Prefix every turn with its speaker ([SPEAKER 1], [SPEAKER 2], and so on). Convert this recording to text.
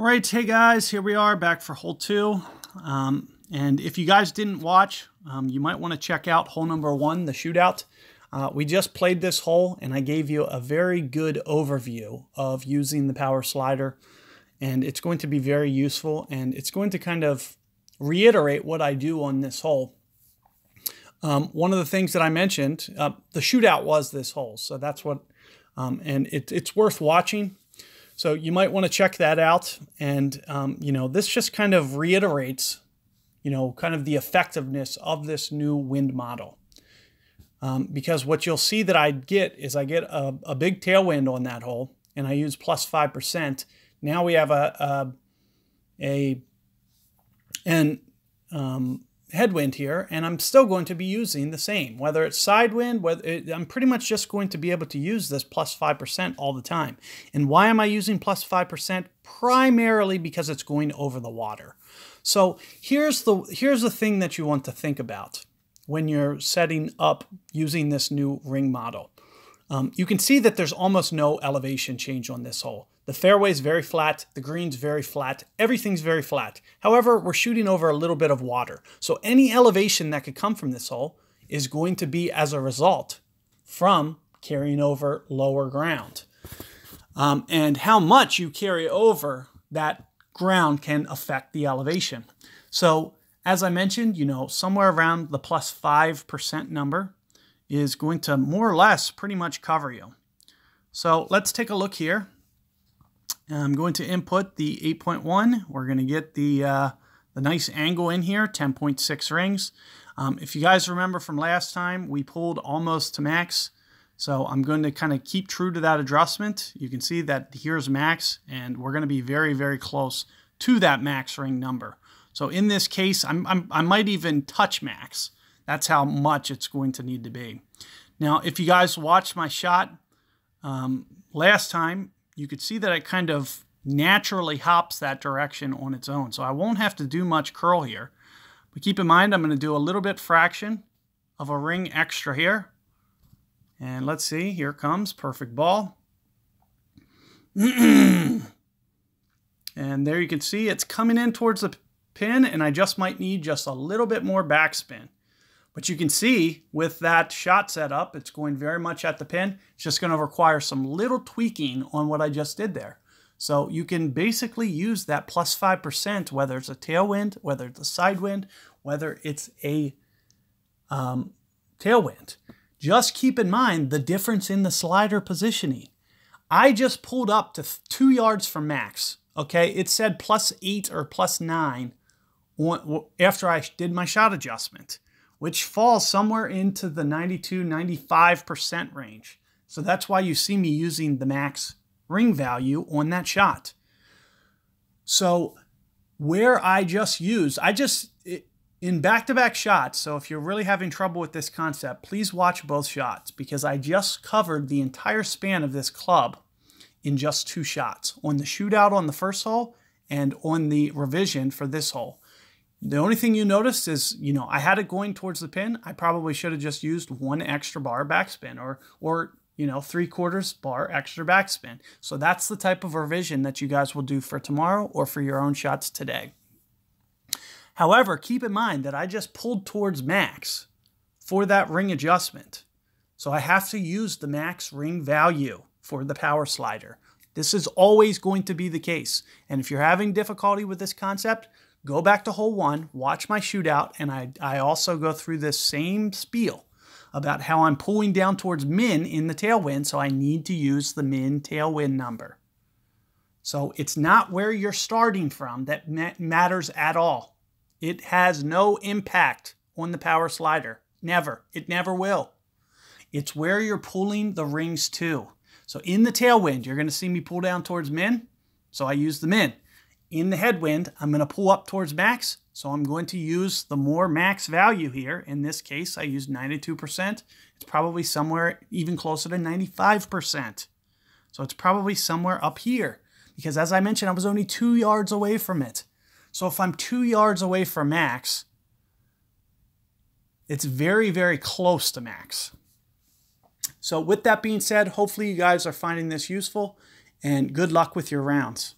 [SPEAKER 1] All right, hey guys, here we are back for hole 2. And if you guys didn't watch, you might want to check out hole number 1, the shootout. We just played this hole and I gave you a very good overview of using the power slider. And it's going to be very useful and it's going to kind of reiterate what I do on this hole. One of the things that I mentioned, the shootout was this hole. So that's what, and it's worth watching. So you might want to check that out. And, this just kind of reiterates, kind of the effectiveness of this new wind model. Because what you'll see that I get is I get a big tailwind on that hole and I use plus 5%. Now we have a headwind here, and I'm still going to be using the same, whether it's side wind, I'm pretty much just going to be able to use this plus 5% all the time. And why am I using plus 5%? Primarily because it's going over the water. So here's the thing that you want to think about when you're setting up using this new ring model. You can see that there's almost no elevation change on this hole. The fairway's very flat, the green's very flat, everything's very flat. However, we're shooting over a little bit of water. So any elevation that could come from this hole is going to be as a result from carrying over lower ground. And how much you carry over that ground can affect the elevation. So as I mentioned, somewhere around the plus 5% number is going to more or less pretty much cover you. So let's take a look here. I'm going to input the 8.1. We're going to get the nice angle in here, 10.6 rings. If you guys remember from last time, we pulled almost to max. So I'm going to kind of keep true to that adjustment. You can see that here's max, and we're going to be very, very close to that max ring number. So in this case, I might even touch max. That's how much it's going to need to be. Now, if you guys watched my shot last time, you could see that it kind of naturally hops that direction on its own. So I won't have to do much curl here. But keep in mind, I'm going to do a little bit fraction of a ring extra here. And let's see, here comes perfect ball. And there you can see it's coming in towards the pin, and I just might need just a little bit more backspin. But you can see with that shot set up, it's going very much at the pin. It's just going to require some little tweaking on what I just did there. So you can basically use that plus 5%, whether it's a tailwind, whether it's a side wind, whether it's a tailwind. Just keep in mind the difference in the slider positioning. I just pulled up to 2 yards from max. Okay, it said plus 8 or plus 9 after I did my shot adjustment, which falls somewhere into the 92-95% range. So that's why you see me using the max ring value on that shot. So where I just used, in back-to-back shots, so if you're really having trouble with this concept, please watch both shots because I just covered the entire span of this club in just 2 shots, on the shootout on the first hole and on the revision for this hole. The only thing you noticed is, I had it going towards the pin. I probably should have just used 1 extra bar backspin or 3/4 bar extra backspin. So that's the type of revision that you guys will do for tomorrow or for your own shots today. However, keep in mind that I just pulled towards max for that ring adjustment. So I have to use the max ring value for the power slider. This is always going to be the case. And if you're having difficulty with this concept, go back to hole 1, watch my shootout, and I also go through this same spiel about how I'm pulling down towards min in the tailwind, so I need to use the min tailwind number. So it's not where you're starting from that matters at all. It has no impact on the power slider. Never. It never will. It's where you're pulling the rings to. So in the tailwind, you're going to see me pull down towards min, so I use the min. In the headwind, I'm going to pull up towards max, so I'm going to use the more max value here. In this case, I used 92%. It's probably somewhere even closer to 95%. So it's probably somewhere up here, because as I mentioned, I was only 2 yards away from it. So if I'm 2 yards away from max, it's very, very close to max. So with that being said, hopefully you guys are finding this useful, and good luck with your rounds.